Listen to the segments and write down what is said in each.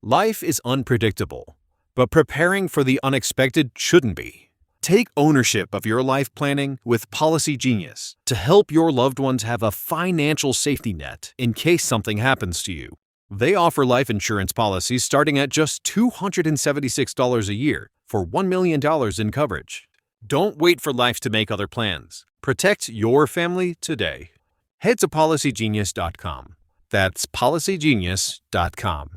Life is unpredictable, but preparing for the unexpected shouldn't be. Take ownership of your life planning with Policy Genius to help your loved ones have a financial safety net in case something happens to you. They offer life insurance policies starting at just $276 a year for $1 million in coverage. Don't wait for life to make other plans. Protect your family today. Head to PolicyGenius.com. That's PolicyGenius.com.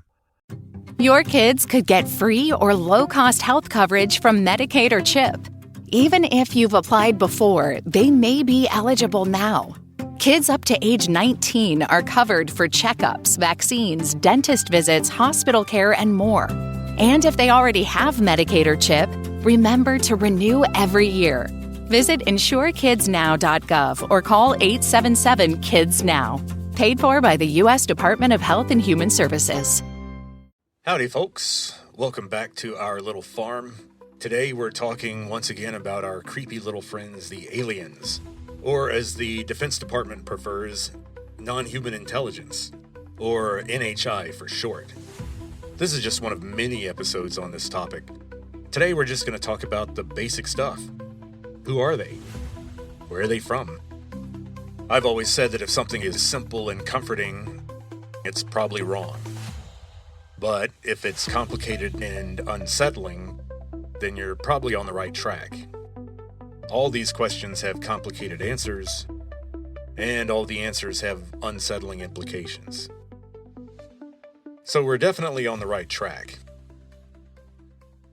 Your kids could get free or low-cost health coverage from Medicaid or CHIP. Even if you've applied before, they may be eligible now. Kids up to age 19 are covered for checkups, vaccines, dentist visits, hospital care, and more. And if they already have Medicaid or CHIP, remember to renew every year. Visit insurekidsnow.gov or call 877-KIDS-NOW. Paid for by the U.S. Department of Health and Human Services. Howdy, folks. Welcome back to our little farm. Today we're talking once again about our creepy little friends, the aliens. Or as the Defense Department prefers, non-human intelligence, or NHI for short. This is just one of many episodes on this topic. Today we're just going to talk about the basic stuff. Who are they? Where are they from? I've always said that if something is simple and comforting, it's probably wrong. But if it's complicated and unsettling, then you're probably on the right track. All these questions have complicated answers, and all the answers have unsettling implications. So we're definitely on the right track.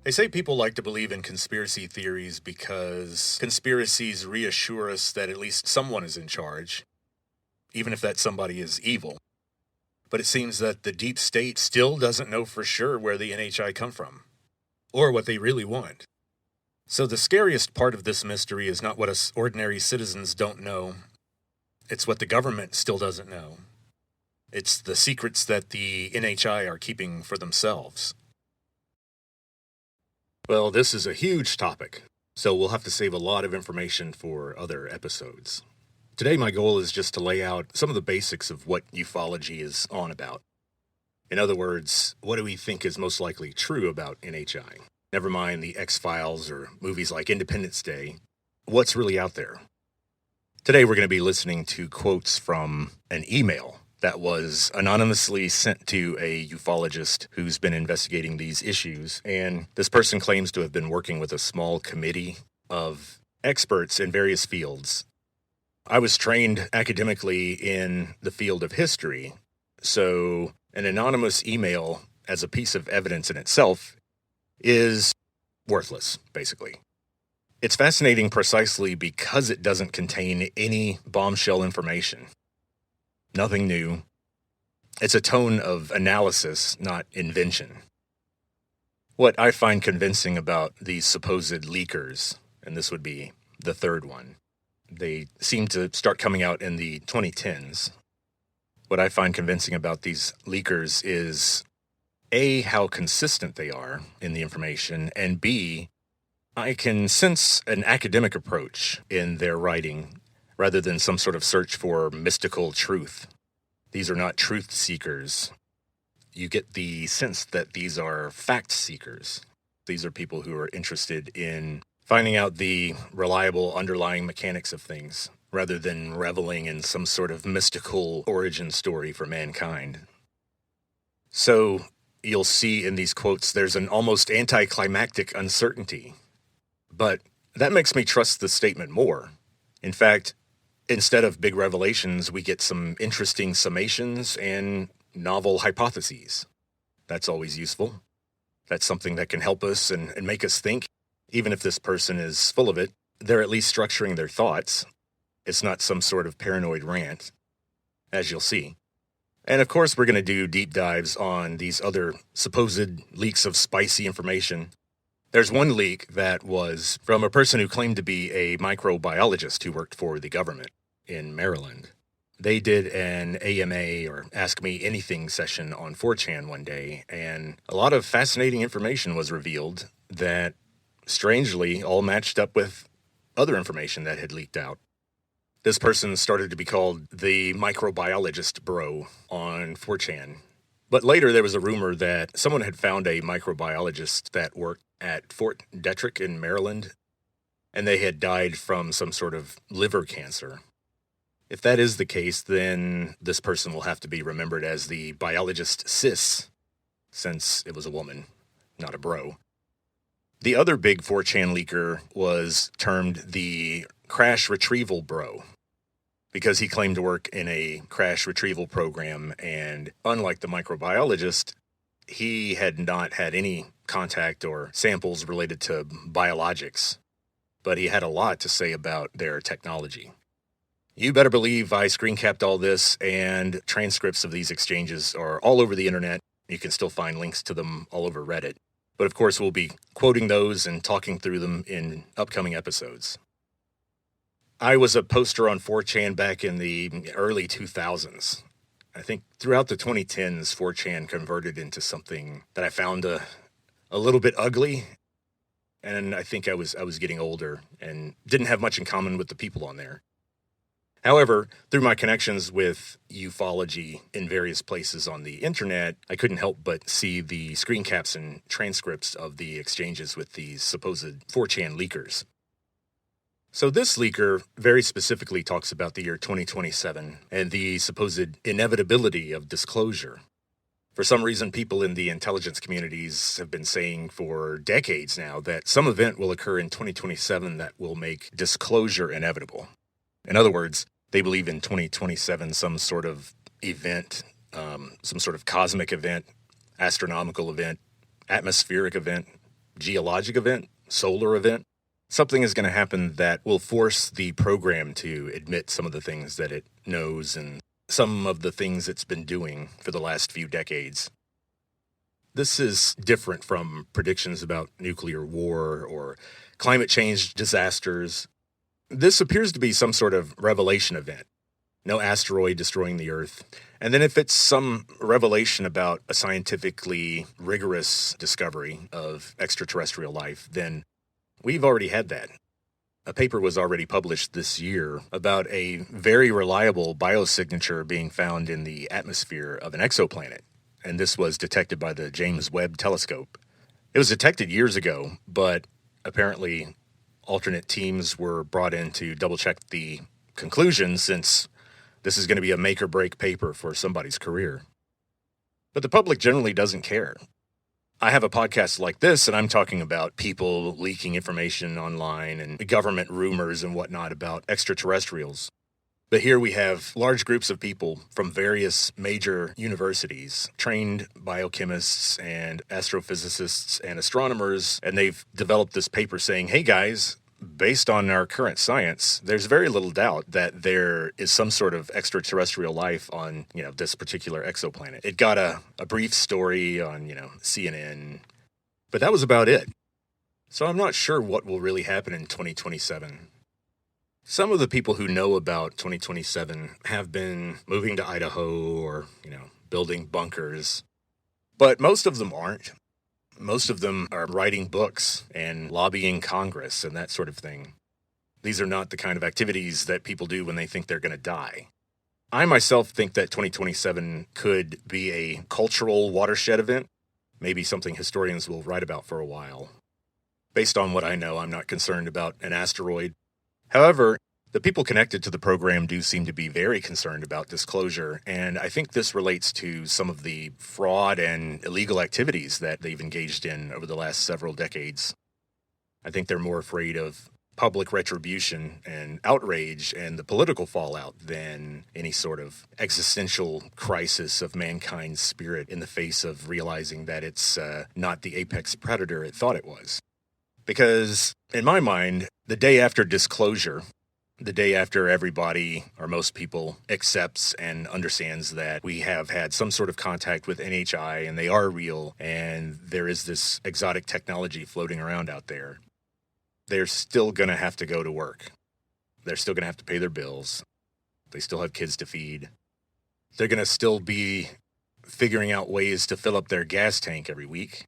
They say people like to believe in conspiracy theories because conspiracies reassure us that at least someone is in charge, even if that somebody is evil. But it seems that the deep state still doesn't know for sure where the NHI come from, or what they really want. So the scariest part of this mystery is not what us ordinary citizens don't know. It's what the government still doesn't know. It's the secrets that the NHI are keeping for themselves. Well, this is a huge topic, so we'll have to save a lot of information for other episodes. Today my goal is just to lay out some of the basics of what ufology is on about. In other words, what do we think is most likely true about NHI? Never mind the X-Files or movies like Independence Day. What's really out there? Today we're going to be listening to quotes from an email that was anonymously sent to a ufologist who's been investigating these issues. And this person claims to have been working with a small committee of experts in various fields. I was trained academically in the field of history, so an anonymous email as a piece of evidence in itself is worthless, basically. It's fascinating precisely because it doesn't contain any bombshell information. Nothing new. It's a tone of analysis, not invention. What I find convincing about these supposed leakers, and this would be the third one, they seem to start coming out in the 2010s. What I find convincing about these leakers is A, how consistent they are in the information, and B, I can sense an academic approach in their writing rather than some sort of search for mystical truth. These are not truth seekers. You get the sense that these are fact seekers. These are people who are interested in finding out the reliable underlying mechanics of things rather than reveling in some sort of mystical origin story for mankind. So, you'll see in these quotes, there's an almost anticlimactic uncertainty. But that makes me trust the statement more. In fact, instead of big revelations, we get some interesting summations and novel hypotheses. That's always useful. That's something that can help us and make us think. Even if this person is full of it, they're at least structuring their thoughts. It's not some sort of paranoid rant, as you'll see. And of course, we're going to do deep dives on these other supposed leaks of spicy information. There's one leak that was from a person who claimed to be a microbiologist who worked for the government in Maryland. They did an AMA or Ask Me Anything session on 4chan one day, and a lot of fascinating information was revealed that strangely all matched up with other information that had leaked out. This person started to be called the microbiologist bro on 4chan. But later there was a rumor that someone had found a microbiologist that worked at Fort Detrick in Maryland, and they had died from some sort of liver cancer. If that is the case, then this person will have to be remembered as the biologist cis, since it was a woman, not a bro. The other big 4chan leaker was termed the crash retrieval bro, because he claimed to work in a crash retrieval program, and unlike the microbiologist, he had not had any contact or samples related to biologics, but he had a lot to say about their technology. You better believe I screen capped all this, and transcripts of these exchanges are all over the internet. You can still find links to them all over Reddit. But of course, we'll be quoting those and talking through them in upcoming episodes. I was a poster on 4chan back in the early 2000s. I think throughout the 2010s, 4chan converted into something that I found a little bit ugly. And I think I was getting older and didn't have much in common with the people on there. However, through my connections with ufology in various places on the internet, I couldn't help but see the screen caps and transcripts of the exchanges with these supposed 4chan leakers. So this leaker very specifically talks about the year 2027 and the supposed inevitability of disclosure. For some reason, people in the intelligence communities have been saying for decades now that some event will occur in 2027 that will make disclosure inevitable. In other words, they believe in 2027 some sort of event, some sort of cosmic event, astronomical event, atmospheric event, geologic event, solar event. Something is going to happen that will force the program to admit some of the things that it knows and some of the things it's been doing for the last few decades. This is different from predictions about nuclear war or climate change disasters. This appears to be some sort of revelation event. No asteroid destroying the Earth. And then if it's some revelation about a scientifically rigorous discovery of extraterrestrial life, then we've already had that. A paper was already published this year about a very reliable biosignature being found in the atmosphere of an exoplanet. And this was detected by the James Webb Telescope. It was detected years ago, but apparently alternate teams were brought in to double-check the conclusions, since this is going to be a make-or-break paper for somebody's career. But the public generally doesn't care. I have a podcast like this, and I'm talking about people leaking information online and government rumors and whatnot about extraterrestrials. But here we have large groups of people from various major universities, trained biochemists and astrophysicists and astronomers, and they've developed this paper saying, hey guys, based on our current science, there's very little doubt that there is some sort of extraterrestrial life on, this particular exoplanet. It got a brief story on, CNN, but that was about it. So I'm not sure what will really happen in 2027. Some of the people who know about 2027 have been moving to Idaho or, building bunkers, but most of them aren't. Most of them are writing books and lobbying Congress and that sort of thing. These are not the kind of activities that people do when they think they're going to die. I myself think that 2027 could be a cultural watershed event, maybe something historians will write about for a while. Based on what I know, I'm not concerned about an asteroid. However, the people connected to the program do seem to be very concerned about disclosure, and I think this relates to some of the fraud and illegal activities that they've engaged in over the last several decades. I think they're more afraid of public retribution and outrage and the political fallout than any sort of existential crisis of mankind's spirit in the face of realizing that it's not the apex predator it thought it was. Because, in my mind, the day after disclosure, the day after everybody, or most people, accepts and understands that we have had some sort of contact with NHI and they are real and there is this exotic technology floating around out there, they're still going to have to go to work. They're still going to have to pay their bills. They still have kids to feed. They're going to still be figuring out ways to fill up their gas tank every week.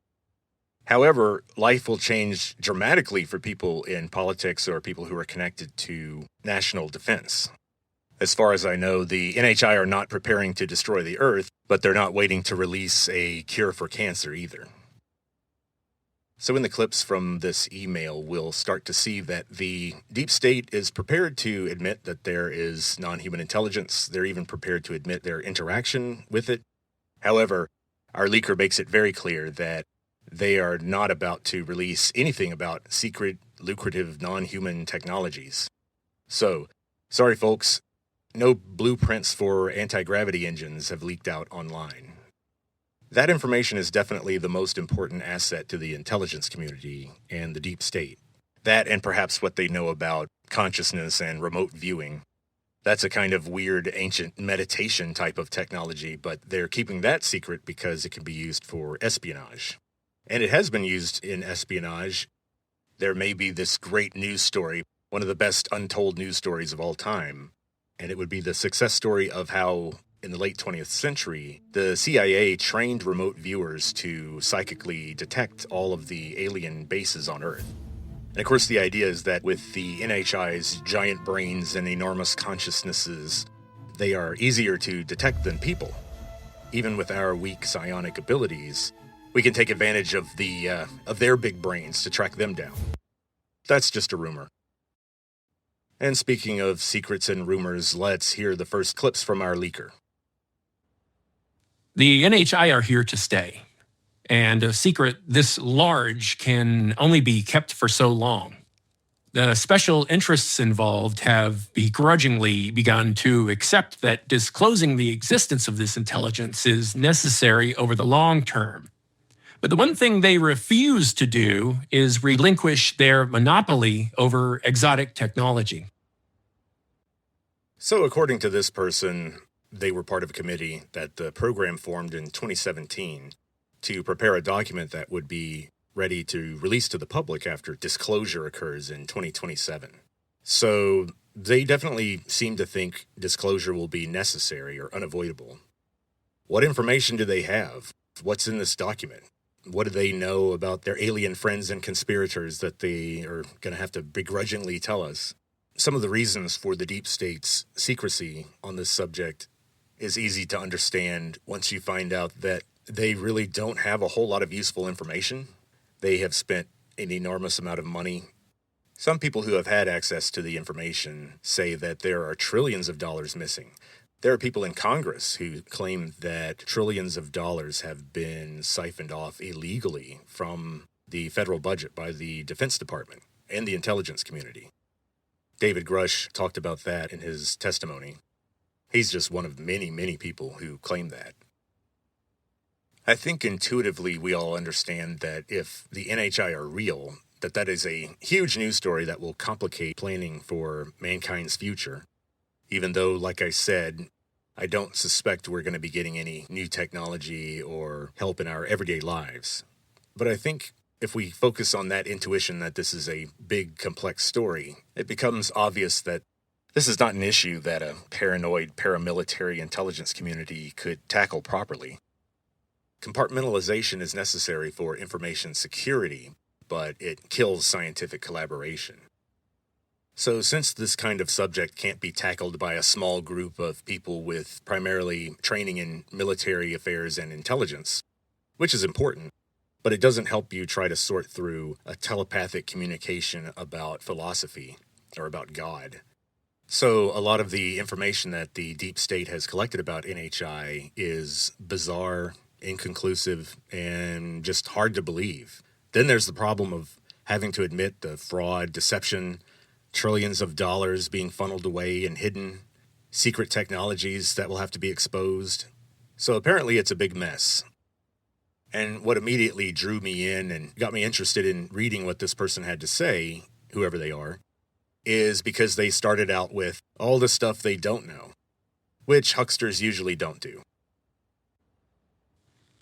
However, life will change dramatically for people in politics or people who are connected to national defense. As far as I know, the NHI are not preparing to destroy the Earth, but they're not waiting to release a cure for cancer either. So in the clips from this email, we'll start to see that the deep state is prepared to admit that there is non-human intelligence. They're even prepared to admit their interaction with it. However, our leaker makes it very clear that they are not about to release anything about secret, lucrative, non-human technologies. So, sorry folks, no blueprints for anti-gravity engines have leaked out online. That information is definitely the most important asset to the intelligence community and the deep state. That and perhaps what they know about consciousness and remote viewing. That's a kind of weird ancient meditation type of technology, but they're keeping that secret because it can be used for espionage. And it has been used in espionage. There may be this great news story, one of the best untold news stories of all time, and it would be the success story of how in the late 20th century, the CIA trained remote viewers to psychically detect all of the alien bases on Earth. And of course, the idea is that with the NHI's giant brains and enormous consciousnesses, they are easier to detect than people. Even with our weak psionic abilities, we can take advantage of their big brains to track them down. That's just a rumor. And speaking of secrets and rumors, let's hear the first clips from our leaker. The NHI are here to stay, and a secret this large can only be kept for so long. The special interests involved have begrudgingly begun to accept that disclosing the existence of this intelligence is necessary over the long term. But the one thing they refuse to do is relinquish their monopoly over exotic technology. So according to this person, they were part of a committee that the program formed in 2017 to prepare a document that would be ready to release to the public after disclosure occurs in 2027. So they definitely seem to think disclosure will be necessary or unavoidable. What information do they have? What's in this document? What do they know about their alien friends and conspirators that they are going to have to begrudgingly tell us? Some of the reasons for the deep state's secrecy on this subject is easy to understand once you find out that they really don't have a whole lot of useful information. They have spent an enormous amount of money. Some people who have had access to the information say that there are trillions of dollars missing. There are people in Congress who claim that trillions of dollars have been siphoned off illegally from the federal budget by the Defense Department and the intelligence community. David Grush talked about that in his testimony. He's just one of many, many people who claim that. I think intuitively we all understand that if the NHI are real, that is a huge news story that will complicate planning for mankind's future. Even though, like I said, I don't suspect we're going to be getting any new technology or help in our everyday lives. But I think if we focus on that intuition that this is a big, complex story, it becomes obvious that this is not an issue that a paranoid paramilitary intelligence community could tackle properly. Compartmentalization is necessary for information security, but it kills scientific collaboration. So since this kind of subject can't be tackled by a small group of people with primarily training in military affairs and intelligence, which is important, but it doesn't help you try to sort through a telepathic communication about philosophy or about God. So a lot of the information that the deep state has collected about NHI is bizarre, inconclusive, and just hard to believe. Then there's the problem of having to admit the fraud, deception, trillions of dollars being funneled away and hidden, secret technologies that will have to be exposed. So apparently it's a big mess. And what immediately drew me in and got me interested in reading what this person had to say, whoever they are, is because they started out with all the stuff they don't know, which hucksters usually don't do.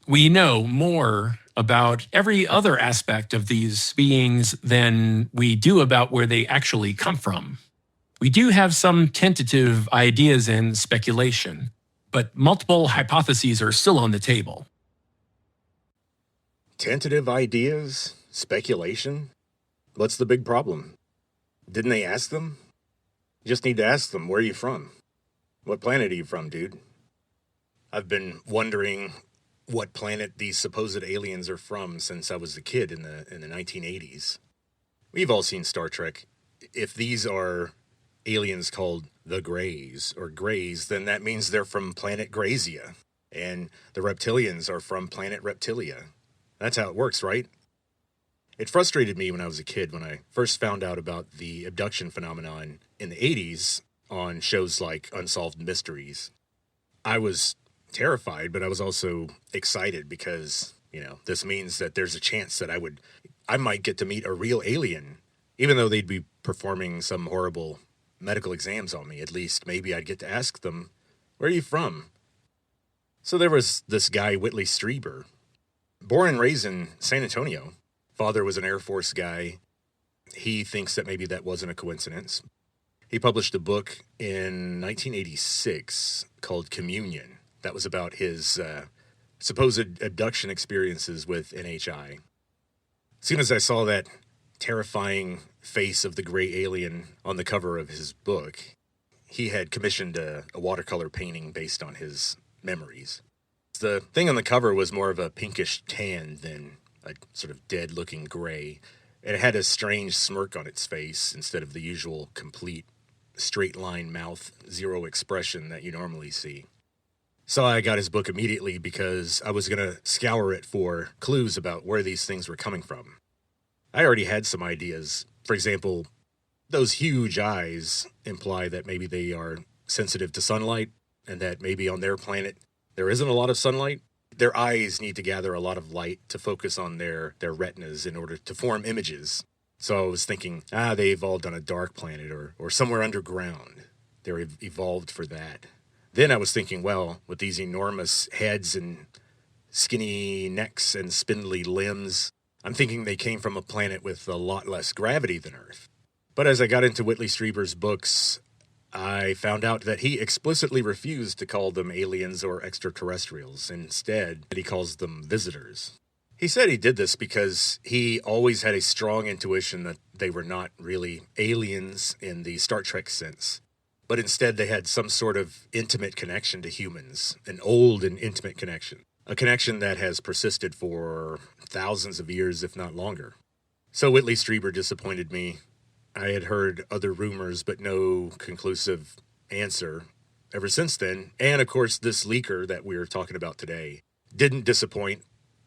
We know more about every other aspect of these beings than we do about where they actually come from. We do have some tentative ideas and speculation, but multiple hypotheses are still on the table. Tentative ideas? Speculation? What's the big problem? Didn't they ask them? You just need to ask them, where are you from? What planet are you from, dude? I've been wondering what planet these supposed aliens are from since I was a kid in the 1980s. We've all seen Star Trek. If these are aliens called the Greys or Greys, then that means they're from planet Grazia. And the reptilians are from planet Reptilia. That's how it works, right? It frustrated me when I was a kid when I first found out about the abduction phenomenon in the 80s on shows like Unsolved Mysteries. I was terrified, but I was also excited because, this means that there's a chance that I might get to meet a real alien. Even though they'd be performing some horrible medical exams on me, at least maybe I'd get to ask them, "Where are you from?" So there was this guy, Whitley Strieber, born and raised in San Antonio. Father was an Air Force guy. He thinks that maybe that wasn't a coincidence. He published a book in 1986 called Communion. That was about his supposed abduction experiences with NHI. As soon as I saw that terrifying face of the gray alien on the cover of his book, he had commissioned a watercolor painting based on his memories. The thing on the cover was more of a pinkish tan than a sort of dead-looking gray. It had a strange smirk on its face instead of the usual complete straight-line mouth, zero expression that you normally see. So I got his book immediately because I was going to scour it for clues about where these things were coming from. I already had some ideas. For example, those huge eyes imply that maybe they are sensitive to sunlight and that maybe on their planet there isn't a lot of sunlight. Their eyes need to gather a lot of light to focus on their retinas in order to form images. So I was thinking, they evolved on a dark planet or somewhere underground. They're evolved for that. Then I was thinking, well, with these enormous heads and skinny necks and spindly limbs, I'm thinking they came from a planet with a lot less gravity than Earth. But as I got into Whitley Strieber's books, I found out that he explicitly refused to call them aliens or extraterrestrials. Instead, he calls them visitors. He said he did this because he always had a strong intuition that they were not really aliens in the Star Trek sense, but instead they had some sort of intimate connection to humans, an old and intimate connection, a connection that has persisted for thousands of years, if not longer. So Whitley Strieber disappointed me. I had heard other rumors, but no conclusive answer ever since then. And of course, this leaker that we're talking about today didn't disappoint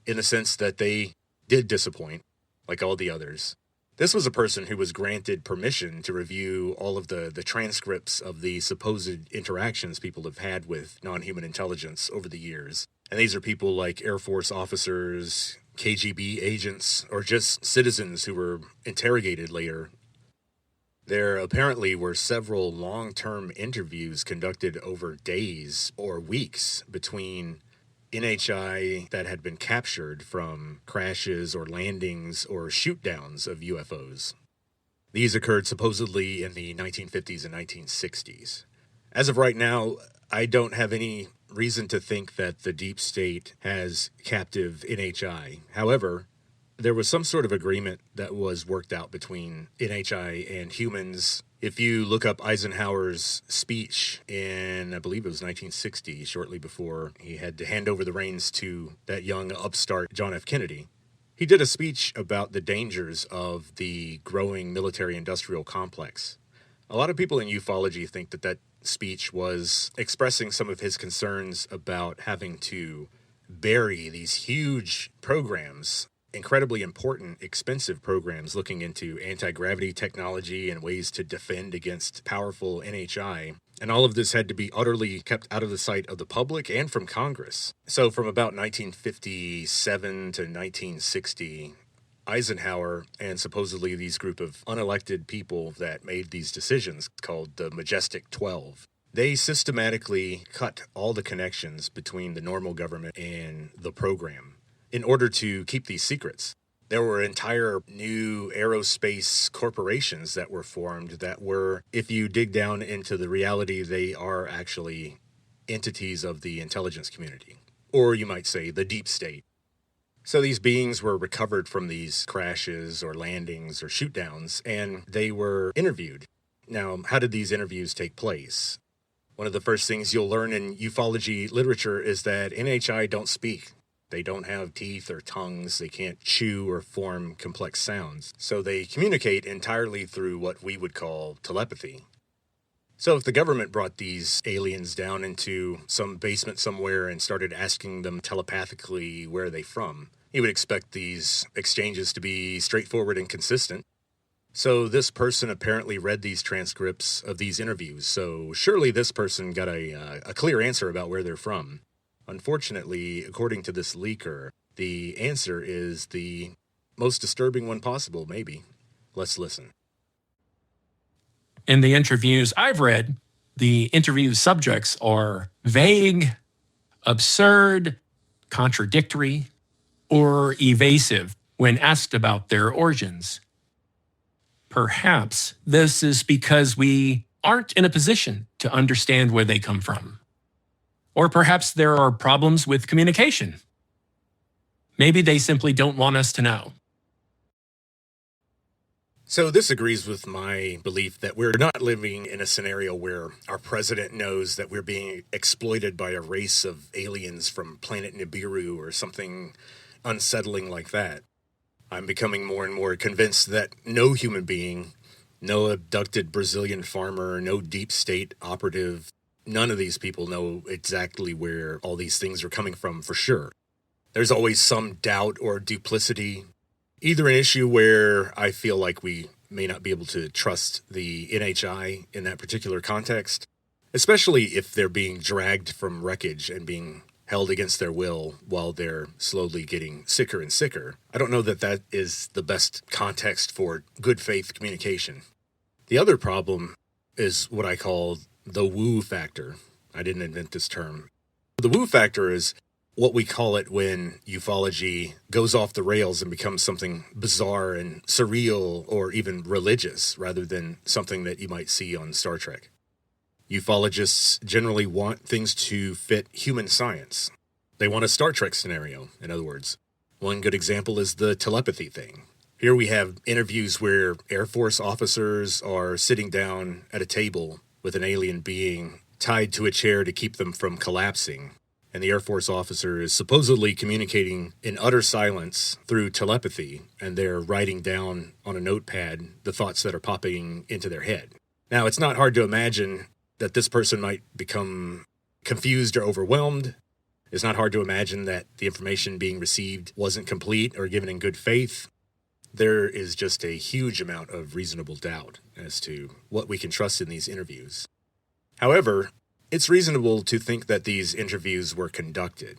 in the sense that they did disappoint, like all the others. This was a person who was granted permission to review all of the transcripts of the supposed interactions people have had with non-human intelligence over the years. And these are people like Air Force officers, KGB agents, or just citizens who were interrogated later. There apparently were several long-term interviews conducted over days or weeks between NHI that had been captured from crashes or landings or shoot-downs of UFOs. These occurred supposedly in the 1950s and 1960s. As of right now, I don't have any reason to think that the deep state has captive NHI. However, there was some sort of agreement that was worked out between NHI and humans. If you look up Eisenhower's speech in, I believe it was 1960, shortly before he had to hand over the reins to that young upstart John F. Kennedy, he did a speech about the dangers of the growing military-industrial complex. A lot of people in ufology think that speech was expressing some of his concerns about having to bury these huge programs, incredibly important, expensive programs looking into anti-gravity technology and ways to defend against powerful NHI. And all of this had to be utterly kept out of the sight of the public and from Congress. So from about 1957 to 1960, Eisenhower and supposedly these group of unelected people that made these decisions, called the Majestic 12, they systematically cut all the connections between the normal government and the program in order to keep these secrets. There were entire new aerospace corporations that were formed that were, if you dig down into the reality, they are actually entities of the intelligence community, or you might say the deep state. So these beings were recovered from these crashes or landings or shoot-downs, and they were interviewed. Now, how did these interviews take place? One of the first things you'll learn in ufology literature is that NHI don't speak. They don't have teeth or tongues. They can't chew or form complex sounds. So they communicate entirely through what we would call telepathy. So if the government brought these aliens down into some basement somewhere and started asking them telepathically where they're from, you would expect these exchanges to be straightforward and consistent. So this person apparently read these transcripts of these interviews, so surely this person got a clear answer about where they're from. Unfortunately, according to this leaker, the answer is the most disturbing one possible, maybe. Let's listen. In the interviews I've read, the interview subjects are vague, absurd, contradictory, or evasive when asked about their origins. Perhaps this is because we aren't in a position to understand where they come from. Or perhaps there are problems with communication. Maybe they simply don't want us to know. So this agrees with my belief that we're not living in a scenario where our president knows that we're being exploited by a race of aliens from planet Nibiru or something unsettling like that. I'm becoming more and more convinced that no human being, no abducted Brazilian farmer, no deep state operative, none of these people know exactly where all these things are coming from for sure. There's always some doubt or duplicity, either an issue where I feel like we may not be able to trust the NHI in that particular context, especially if they're being dragged from wreckage and being held against their will while they're slowly getting sicker and sicker. I don't know that that is the best context for good faith communication. The other problem is what I call the woo factor. I didn't invent this term. The woo factor is what we call it when ufology goes off the rails and becomes something bizarre and surreal or even religious rather than something that you might see on Star Trek. Ufologists generally want things to fit human science. They want a Star Trek scenario, in other words. One good example is the telepathy thing. Here we have interviews where Air Force officers are sitting down at a table with an alien being tied to a chair to keep them from collapsing. And the Air Force officer is supposedly communicating in utter silence through telepathy, and they're writing down on a notepad the thoughts that are popping into their head. Now, it's not hard to imagine that this person might become confused or overwhelmed. It's not hard to imagine that the information being received wasn't complete or given in good faith. There is just a huge amount of reasonable doubt as to what we can trust in these interviews. However, it's reasonable to think that these interviews were conducted.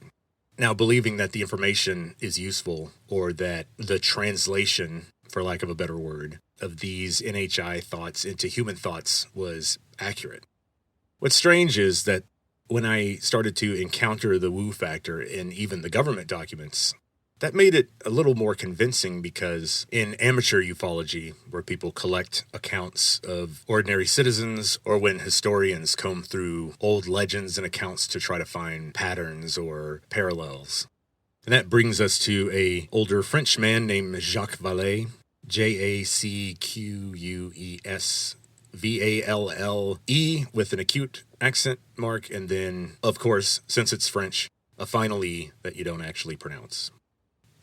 Now, believing that the information is useful or that the translation, for lack of a better word, of these NHI thoughts into human thoughts was accurate. What's strange is that when I started to encounter the woo factor in even the government documents, that made it a little more convincing because in amateur ufology, where people collect accounts of ordinary citizens or when historians comb through old legends and accounts to try to find patterns or parallels. And that brings us to an older French man named Jacques Vallée, Jacques with an acute accent mark, and then, of course, since it's French, a final E that you don't actually pronounce.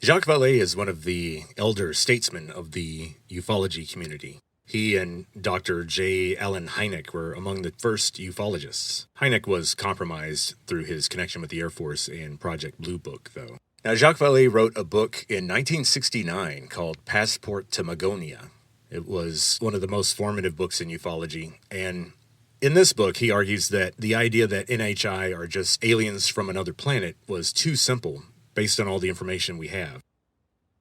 Jacques Vallée is one of the elder statesmen of the ufology community. He and Dr. J. Allen Hynek were among the first ufologists. Hynek was compromised through his connection with the Air Force and Project Blue Book, though. Now, Jacques Vallée wrote a book in 1969 called Passport to Magonia. It was one of the most formative books in ufology, and in this book, he argues that the idea that NHI are just aliens from another planet was too simple based on all the information we have.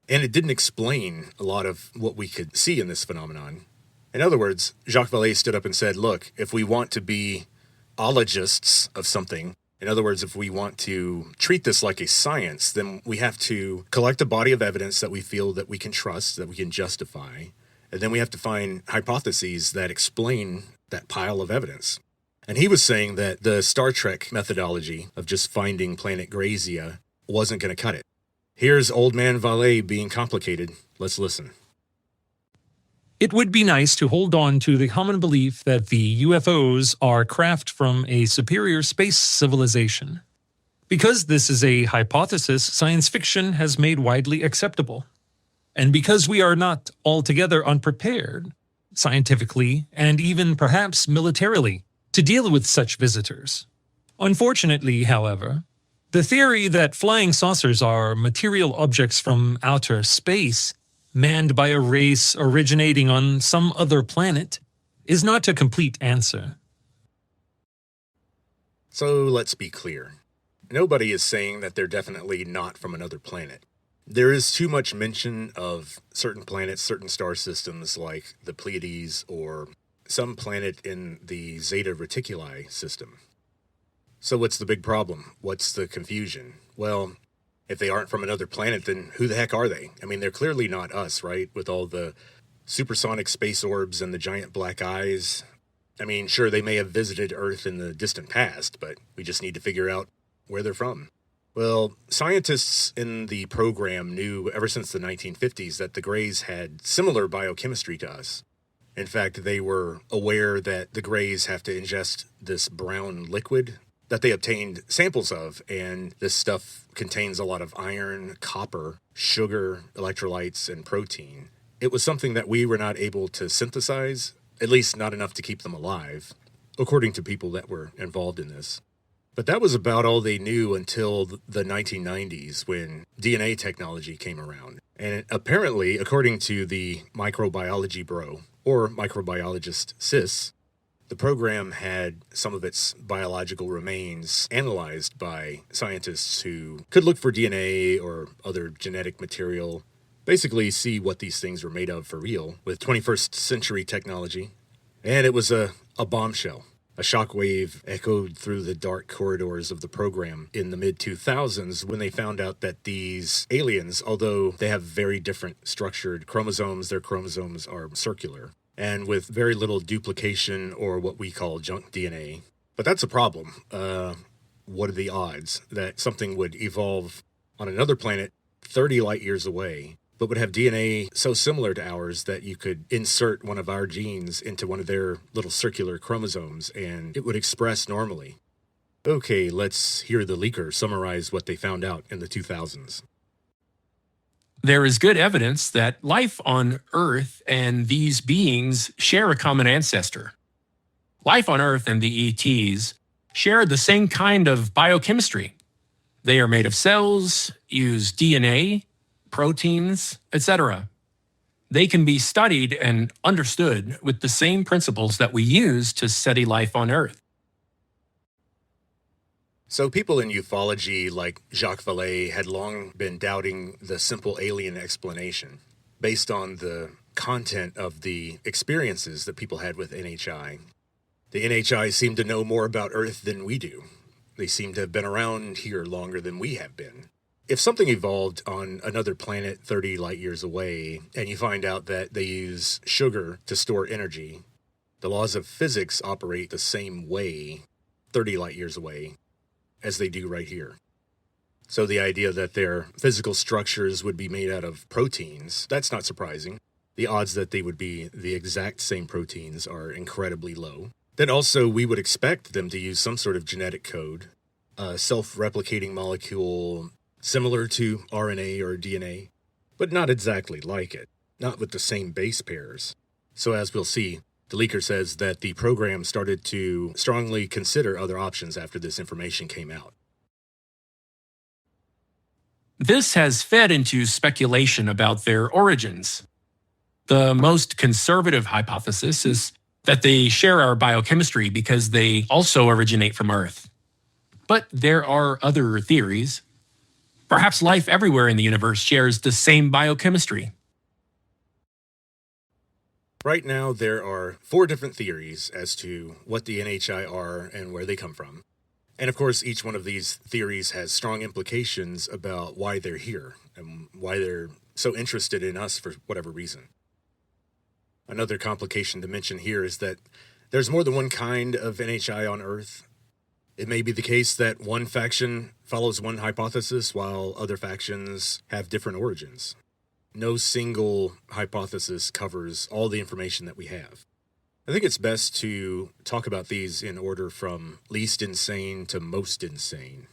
And it didn't explain a lot of what we could see in this phenomenon. In other words, Jacques Vallée stood up and said, look, if we want to be ologists of something, in other words, if we want to treat this like a science, then we have to collect a body of evidence that we feel that we can trust, that we can justify, and then we have to find hypotheses that explain that pile of evidence. And he was saying that the Star Trek methodology of just finding planet Grazia wasn't going to cut it. Here's old man Vallée being complicated. Let's listen. It would be nice to hold on to the common belief that the UFOs are craft from a superior space civilization. Because this is a hypothesis science fiction has made widely acceptable. And because we are not altogether unprepared, scientifically and even perhaps militarily, to deal with such visitors. Unfortunately, however, the theory that flying saucers are material objects from outer space, manned by a race originating on some other planet, is not a complete answer. So let's be clear. Nobody is saying that they're definitely not from another planet. There is too much mention of certain planets, certain star systems like the Pleiades or some planet in the Zeta Reticuli system. So what's the big problem? What's the confusion? Well, if they aren't from another planet, then who the heck are they? I mean, they're clearly not us, right? With all the supersonic space orbs and the giant black eyes. I mean, sure, they may have visited Earth in the distant past, but we just need to figure out where they're from. Well, scientists in the program knew ever since the 1950s that the Greys had similar biochemistry to us. In fact, they were aware that the Greys have to ingest this brown liquid that they obtained samples of, and this stuff contains a lot of iron, copper, sugar, electrolytes, and protein. It was something that we were not able to synthesize, at least not enough to keep them alive, according to people that were involved in this. But that was about all they knew until the 1990s when DNA technology came around. And apparently, according to the microbiology bro, or microbiologist sis, the program had some of its biological remains analyzed by scientists who could look for DNA or other genetic material, basically see what these things were made of for real with 21st century technology. And it was a bombshell. A shockwave echoed through the dark corridors of the program in the mid-2000s when they found out that these aliens, although they have very different structured chromosomes, their chromosomes are circular, and with very little duplication or what we call junk DNA. But that's a problem. What are the odds that something would evolve on another planet 30 light years away, but would have DNA so similar to ours that you could insert one of our genes into one of their little circular chromosomes and it would express normally? Okay, let's hear the leaker summarize what they found out in the 2000s. There is good evidence that life on Earth and these beings share a common ancestor. Life on Earth and the ETs share the same kind of biochemistry. They are made of cells, use DNA, proteins, etc. They can be studied and understood with the same principles that we use to study life on Earth. So people in ufology like Jacques Vallée had long been doubting the simple alien explanation based on the content of the experiences that people had with NHI. The NHI seem to know more about Earth than we do. They seem to have been around here longer than we have been. If something evolved on another planet 30 light years away, and you find out that they use sugar to store energy, the laws of physics operate the same way 30 light years away as they do right here. So the idea that their physical structures would be made out of proteins, that's not surprising. The odds that they would be the exact same proteins are incredibly low. Then also we would expect them to use some sort of genetic code, a self-replicating molecule similar to RNA or DNA, but not exactly like it, not with the same base pairs. So as we'll see, the leaker says that the program started to strongly consider other options after this information came out. This has fed into speculation about their origins. The most conservative hypothesis is that they share our biochemistry because they also originate from Earth. But there are other theories. Perhaps life everywhere in the universe shares the same biochemistry. Right now, there are 4 different theories as to what the NHI are and where they come from. And of course, each one of these theories has strong implications about why they're here and why they're so interested in us for whatever reason. Another complication to mention here is that there's more than one kind of NHI on Earth. It may be the case that one faction follows one hypothesis while other factions have different origins. no single hypothesis covers all the information that we have. I think it's best to talk about these in order from least insane to most insane.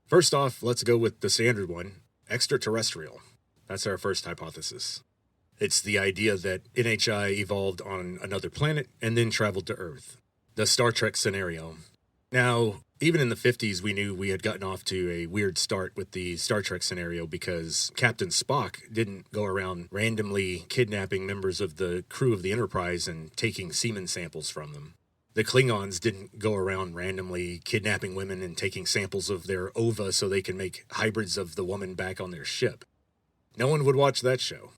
First off, let's go with the standard one, extraterrestrial. That's our first hypothesis. It's the idea that NHI evolved on another planet and then traveled to Earth. The Star Trek scenario. Now, even in the 50s, we knew we had gotten off to a weird start with the Star Trek scenario because Captain Spock didn't go around randomly kidnapping members of the crew of the Enterprise and taking semen samples from them. The Klingons didn't go around randomly kidnapping women and taking samples of their ova so they can make hybrids of the woman back on their ship. No one would watch that show.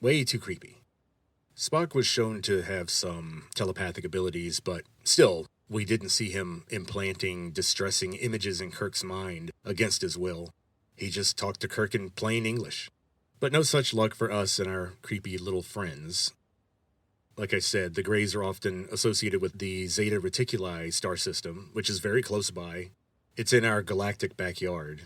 Way too creepy. Spock was shown to have some telepathic abilities, but still, we didn't see him implanting distressing images in Kirk's mind against his will. He just talked to Kirk in plain English. But no such luck for us and our creepy little friends. Like I said, the Greys are often associated with the Zeta Reticuli star system, which is very close by. It's in our galactic backyard.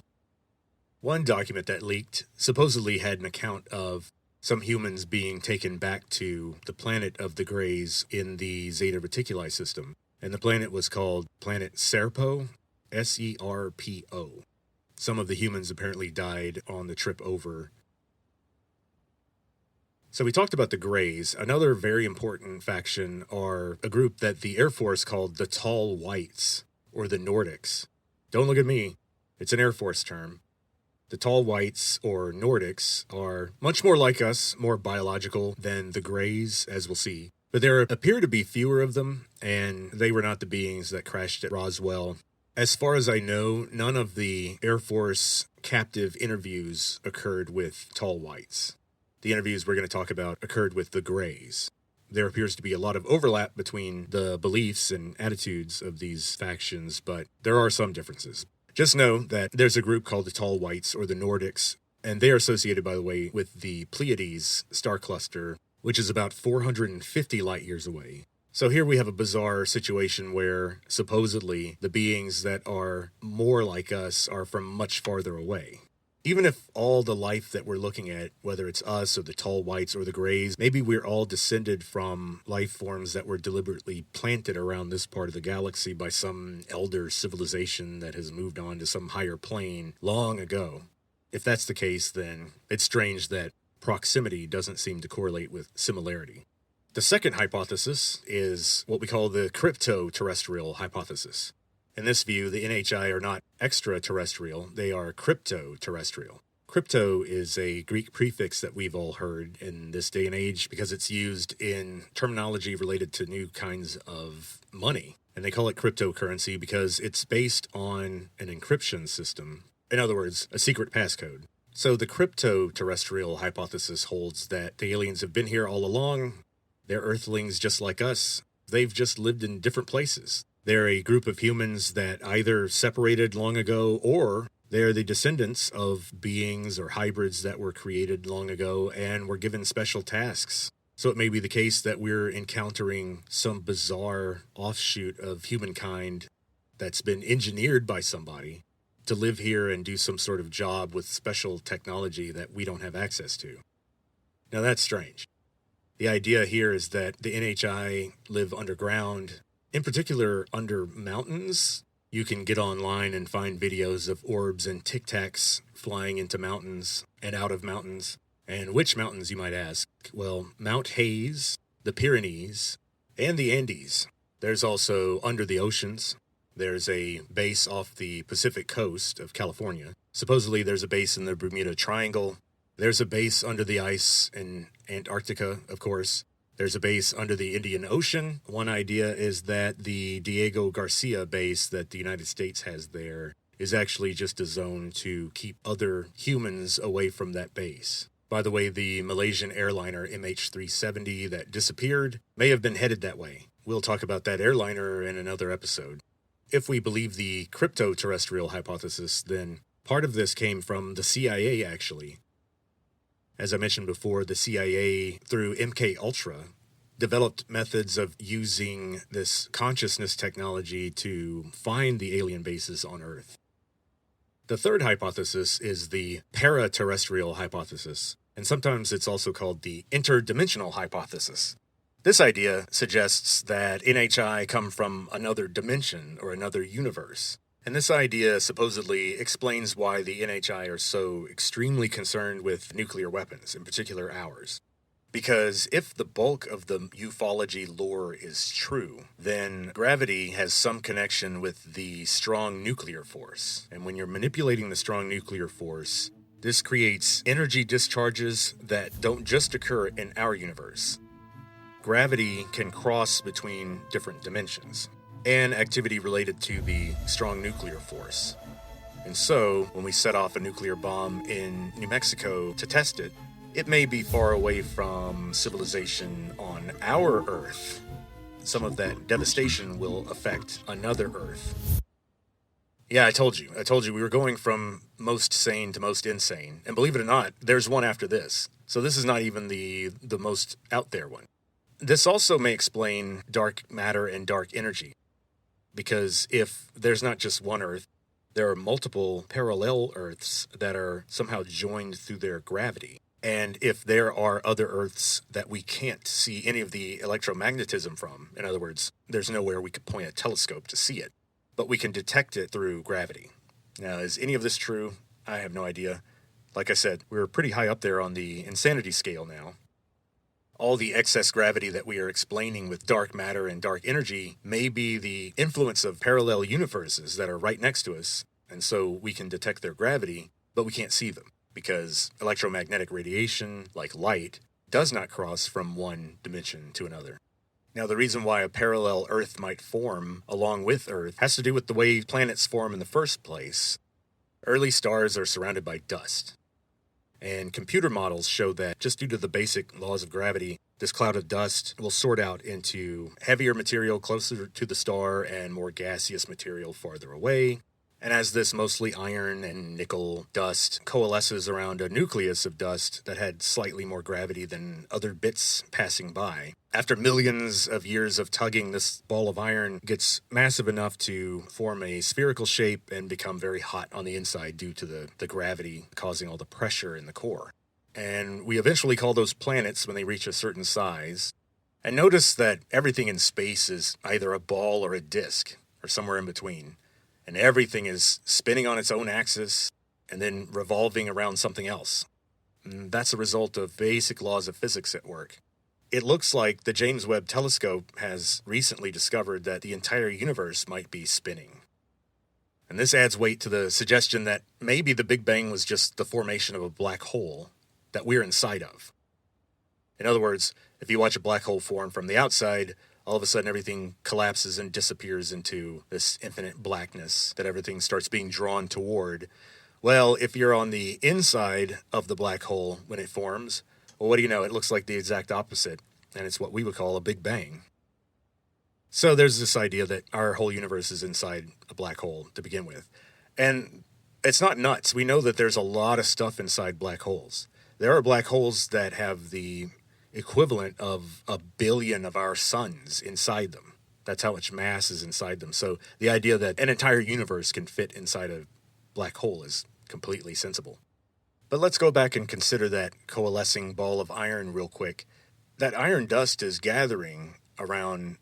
One document that leaked supposedly had an account of some humans being taken back to the planet of the Greys in the Zeta Reticuli system. And the planet was called Planet Serpo, S-E-R-P-O. Some of the humans apparently died on the trip over. So we talked about the Greys. Another very important faction are a group that the Air Force called the Tall Whites, or the Nordics. Don't look at me. It's an Air Force term. The Tall Whites, or Nordics, are much more like us, more biological than the Greys, as we'll see. But there appear to be fewer of them, and they were not the beings that crashed at Roswell. As far as I know, none of the Air Force captive interviews occurred with Tall Whites. The interviews we're going to talk about occurred with the Greys. There appears to be a lot of overlap between the beliefs and attitudes of these factions, but there are some differences. Just know that there's a group called the Tall Whites, or the Nordics, and they are associated, by the way, with the Pleiades star cluster, which is about 450 light years away. So here we have a bizarre situation where supposedly the beings that are more like us are from much farther away. Even if all the life that we're looking at, whether it's us or the Tall Whites or the Greys, maybe we're all descended from life forms that were deliberately planted around this part of the galaxy by some elder civilization that has moved on to some higher plane long ago. If that's the case, then it's strange that proximity doesn't seem to correlate with similarity. The second hypothesis is what we call the crypto-terrestrial hypothesis. In this view, the NHI are not extraterrestrial, they are crypto-terrestrial. Crypto is a Greek prefix that we've all heard in this day and age because it's used in terminology related to new kinds of money. And they call it cryptocurrency because it's based on an encryption system. In other words, a secret passcode. So the crypto-terrestrial hypothesis holds that the aliens have been here all along. They're Earthlings just like us. They've just lived in different places. They're a group of humans that either separated long ago or they're the descendants of beings or hybrids that were created long ago and were given special tasks. So it may be the case that we're encountering some bizarre offshoot of humankind that's been engineered by somebody to live here and do some sort of job with special technology that we don't have access to. Now that's strange. The idea here is that the NHI live underground, in particular under mountains. You can get online and find videos of orbs and tic tacs flying into mountains and out of mountains. And which mountains, you might ask? Well, Mount Hayes, the Pyrenees, and the Andes. There's also under the oceans. There's a base off the Pacific coast of California. Supposedly there's a base in the Bermuda Triangle. There's a base under the ice in Antarctica, of course. There's a base under the Indian Ocean. One idea is that the Diego Garcia base that the United States has there is actually just a zone to keep other humans away from that base. By the way, the Malaysian airliner MH370 that disappeared may have been headed that way. We'll talk about that airliner in another episode. If we believe the crypto-terrestrial hypothesis, then part of this came from the CIA, actually. As I mentioned before, the CIA, through MK-Ultra, developed methods of using this consciousness technology to find the alien bases on Earth. The third hypothesis is the paraterrestrial hypothesis, and sometimes it's also called the interdimensional hypothesis. This idea suggests that NHI come from another dimension or another universe. And this idea supposedly explains why the NHI are so extremely concerned with nuclear weapons, in particular ours. Because if the bulk of the ufology lore is true, then gravity has some connection with the strong nuclear force. And when you're manipulating the strong nuclear force, this creates energy discharges that don't just occur in our universe. Gravity can cross between different dimensions, and activity related to the strong nuclear force. And so, when we set off a nuclear bomb in New Mexico to test it, it may be far away from civilization on our Earth. Some of that devastation will affect another Earth. Yeah, I told you we were going from most sane to most insane. And believe it or not, there's one after this. So this is not even the most out there one. This also may explain dark matter and dark energy. Because if there's not just one Earth, there are multiple parallel Earths that are somehow joined through their gravity. And if there are other Earths that we can't see any of the electromagnetism from, in other words, there's nowhere we could point a telescope to see it, but we can detect it through gravity. Now, is any of this true? I have no idea. Like I said, we're pretty high up there on the insanity scale now. All the excess gravity that we are explaining with dark matter and dark energy may be the influence of parallel universes that are right next to us, and so we can detect their gravity, but we can't see them, because electromagnetic radiation, like light, does not cross from one dimension to another. Now, the reason why a parallel Earth might form along with Earth has to do with the way planets form in the first place. Early stars are surrounded by dust. And computer models show that just due to the basic laws of gravity, this cloud of dust will sort out into heavier material closer to the star and more gaseous material farther away. And as this mostly iron and nickel dust coalesces around a nucleus of dust that had slightly more gravity than other bits passing by, after millions of years of tugging, this ball of iron gets massive enough to form a spherical shape and become very hot on the inside due to the gravity causing all the pressure in the core. And we eventually call those planets when they reach a certain size. And notice that everything in space is either a ball or a disk, or somewhere in between. And everything is spinning on its own axis and then revolving around something else. And that's a result of basic laws of physics at work. It looks like the James Webb Telescope has recently discovered that the entire universe might be spinning. And this adds weight to the suggestion that maybe the Big Bang was just the formation of a black hole that we're inside of. In other words, if you watch a black hole form from the outside, all of a sudden everything collapses and disappears into this infinite blackness that everything starts being drawn toward. Well, if you're on the inside of the black hole when it forms, well, what do you know? It looks like the exact opposite, and it's what we would call a Big Bang. So there's this idea that our whole universe is inside a black hole to begin with. And it's not nuts. We know that there's a lot of stuff inside black holes. There are black holes that have the equivalent of 1 billion of our suns inside them. That's how much mass is inside them. So the idea that an entire universe can fit inside a black hole is completely sensible. But let's go back and consider that coalescing ball of iron real quick. That iron dust is gathering around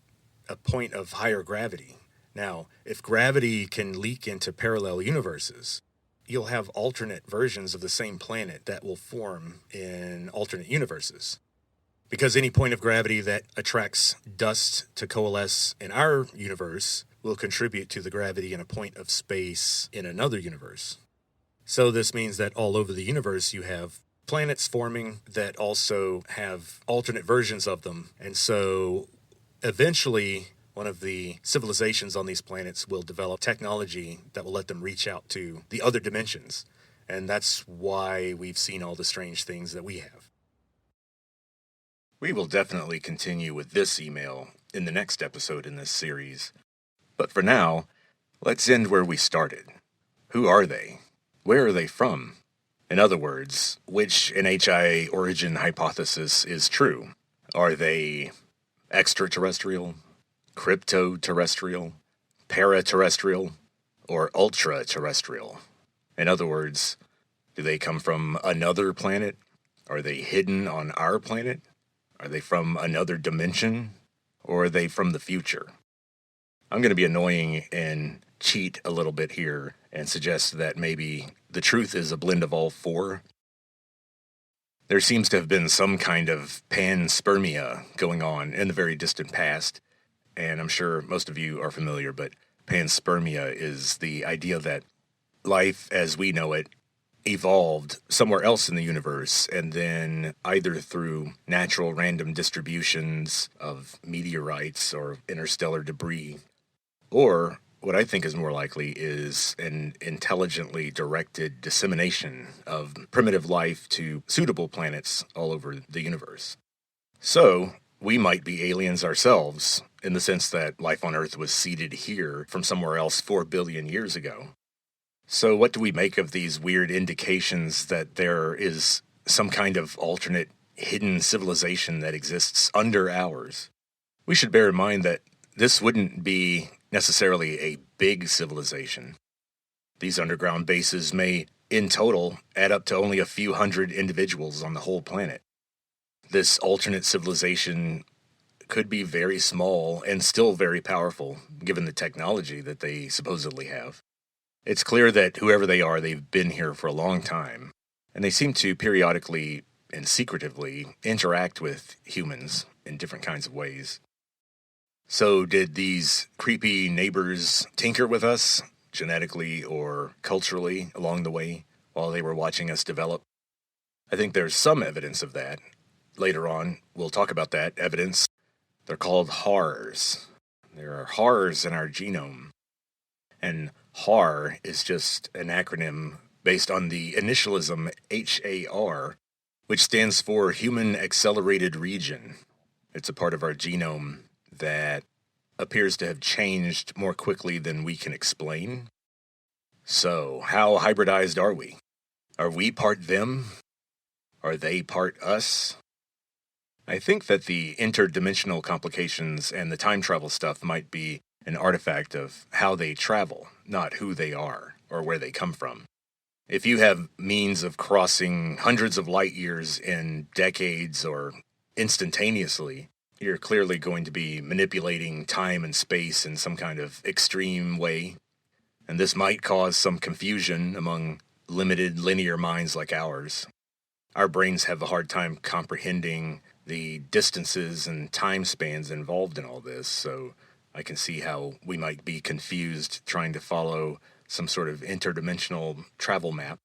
a point of higher gravity. Now, if gravity can leak into parallel universes, you'll have alternate versions of the same planet that will form in alternate universes. Because any point of gravity that attracts dust to coalesce in our universe will contribute to the gravity in a point of space in another universe. So this means that all over the universe you have planets forming that also have alternate versions of them. And so eventually one of the civilizations on these planets will develop technology that will let them reach out to the other dimensions. And that's why we've seen all the strange things that we have. We will definitely continue with this email in the next episode in this series. But for now, let's end where we started. Who are they? Where are they from? In other words, which NHI origin hypothesis is true? Are they extraterrestrial, crypto-terrestrial, paraterrestrial, or ultra-terrestrial? In other words, do they come from another planet? Are they hidden on our planet? Are they from another dimension? Or are they from the future? I'm going to be annoying and cheat a little bit here and suggest that maybe the truth is a blend of all four. There seems to have been some kind of panspermia going on in the very distant past, and I'm sure most of you are familiar, but panspermia is the idea that life as we know it evolved somewhere else in the universe, and then either through natural random distributions of meteorites or interstellar debris, or what I think is more likely is an intelligently directed dissemination of primitive life to suitable planets all over the universe. So, we might be aliens ourselves, in the sense that life on Earth was seeded here from somewhere else 4 billion years ago. So what do we make of these weird indications that there is some kind of alternate hidden civilization that exists under ours? We should bear in mind that this wouldn't be necessarily a big civilization. These underground bases may, in total, add up to only a few hundred individuals on the whole planet. This alternate civilization could be very small and still very powerful, given the technology that they supposedly have. It's clear that whoever they are, they've been here for a long time, and they seem to periodically and secretively interact with humans in different kinds of ways. So did these creepy neighbors tinker with us, genetically or culturally, along the way, while they were watching us develop? I think there's some evidence of that. Later on, we'll talk about that evidence. They're called HARs. There are HARs in our genome. And HAR is just an acronym based on the initialism HAR, which stands for Human Accelerated Region. It's a part of our genome that appears to have changed more quickly than we can explain. So, how hybridized are we? Are we part them? Are they part us? I think that the interdimensional complications and the time travel stuff might be an artifact of how they travel, not who they are or where they come from. If you have means of crossing hundreds of light years in decades or instantaneously, you're clearly going to be manipulating time and space in some kind of extreme way, and this might cause some confusion among limited linear minds like ours. Our brains have a hard time comprehending the distances and time spans involved in all this, so I can see how we might be confused trying to follow some sort of interdimensional travel map.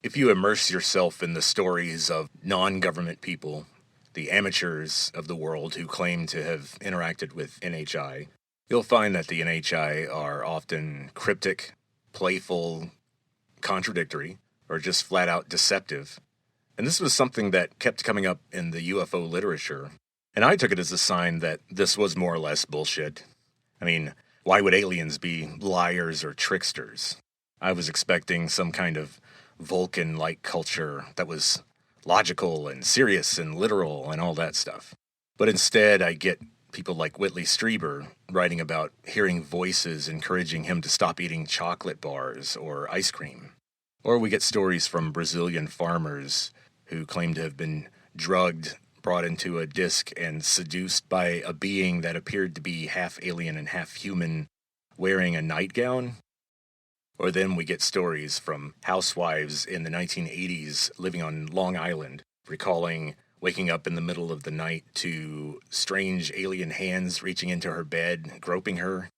If you immerse yourself in the stories of non-government people, the amateurs of the world who claim to have interacted with NHI, you'll find that the NHI are often cryptic, playful, contradictory, or just flat-out deceptive. And this was something that kept coming up in the UFO literature, and I took it as a sign that this was more or less bullshit. I mean, why would aliens be liars or tricksters? I was expecting some kind of Vulcan-like culture that was logical and serious and literal and all that stuff. But instead, I get people like Whitley Strieber writing about hearing voices encouraging him to stop eating chocolate bars or ice cream. Or we get stories from Brazilian farmers who claim to have been drugged, brought into a disc, and seduced by a being that appeared to be half alien and half human, wearing a nightgown. Or then we get stories from housewives in the 1980s living on Long Island, recalling waking up in the middle of the night to strange alien hands reaching into her bed, groping her.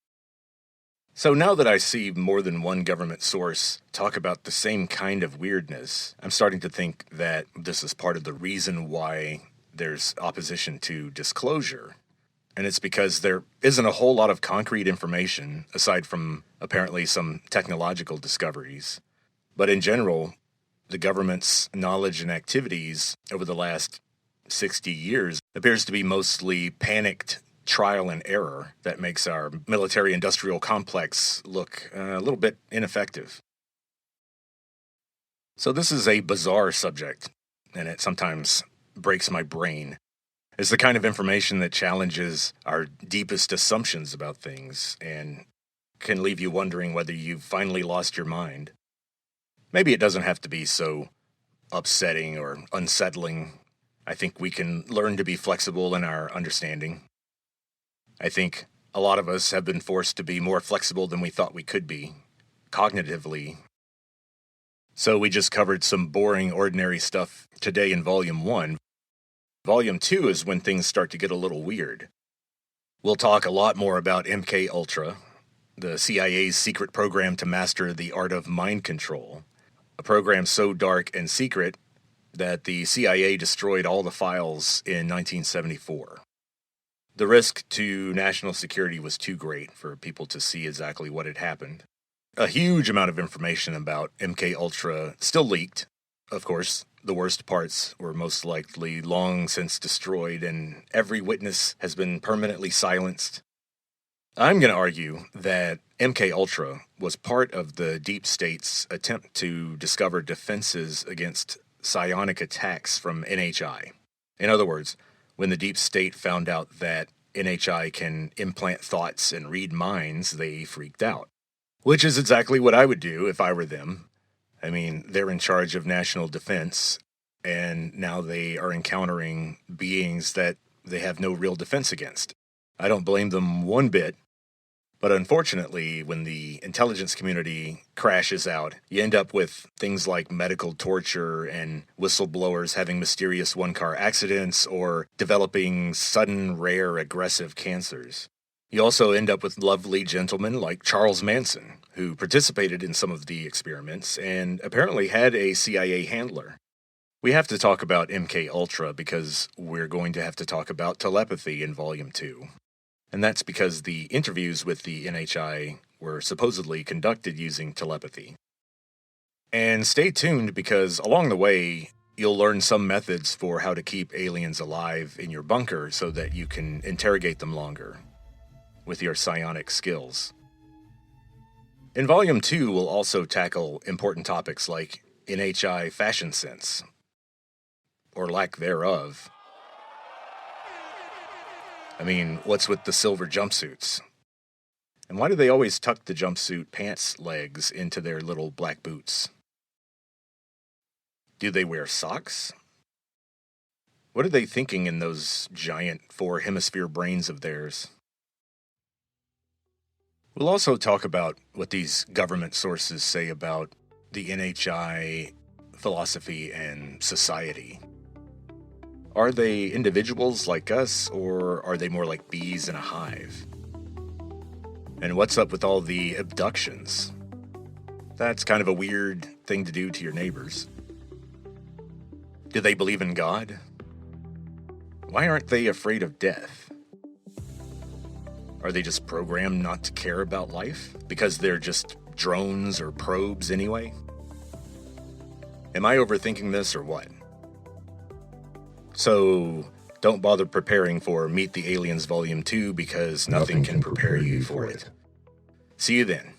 So now that I see more than one government source talk about the same kind of weirdness, I'm starting to think that this is part of the reason why there's opposition to disclosure. And it's because there isn't a whole lot of concrete information, aside from apparently some technological discoveries. But in general, the government's knowledge and activities over the last 60 years appears to be mostly panicked trial and error that makes our military-industrial complex look a little bit ineffective. So this is a bizarre subject, and it sometimes breaks my brain. It's the kind of information that challenges our deepest assumptions about things and can leave you wondering whether you've finally lost your mind. Maybe it doesn't have to be so upsetting or unsettling. I think we can learn to be flexible in our understanding. I think a lot of us have been forced to be more flexible than we thought we could be, cognitively. So we just covered some boring, ordinary stuff today in Volume 1. Volume 2 is when things start to get a little weird. We'll talk a lot more about MK Ultra, the CIA's secret program to master the art of mind control, a program so dark and secret that the CIA destroyed all the files in 1974. The risk to national security was too great for people to see exactly what had happened. A huge amount of information about MK Ultra still leaked. Of course, the worst parts were most likely long since destroyed, and every witness has been permanently silenced. I'm going to argue that MK Ultra was part of the deep state's attempt to discover defenses against psionic attacks from NHI. In other words, when the deep state found out that NHI can implant thoughts and read minds, they freaked out. Which is exactly what I would do if I were them. I mean, they're in charge of national defense, and now they are encountering beings that they have no real defense against. I don't blame them one bit, but unfortunately, when the intelligence community crashes out, you end up with things like medical torture and whistleblowers having mysterious one-car accidents or developing sudden, rare, aggressive cancers. You also end up with lovely gentlemen like Charles Manson, who participated in some of the experiments and apparently had a CIA handler. We have to talk about MK Ultra because we're going to have to talk about telepathy in Volume 2. And that's because the interviews with the NHI were supposedly conducted using telepathy. And stay tuned because along the way, you'll learn some methods for how to keep aliens alive in your bunker so that you can interrogate them longer with your psionic skills. In Volume 2, we'll also tackle important topics like NHI fashion sense, or lack thereof. I mean, what's with the silver jumpsuits? And why do they always tuck the jumpsuit pants legs into their little black boots? Do they wear socks? What are they thinking in those giant 4-hemisphere brains of theirs? We'll also talk about what these government sources say about the NHI philosophy and society. Are they individuals like us, or are they more like bees in a hive? And what's up with all the abductions? That's kind of a weird thing to do to your neighbors. Do they believe in God? Why aren't they afraid of death? Are they just programmed not to care about life because they're just drones or probes anyway? Am I overthinking this or what? So, don't bother preparing for Meet the Aliens Volume 2 because nothing can prepare you for it. See you then.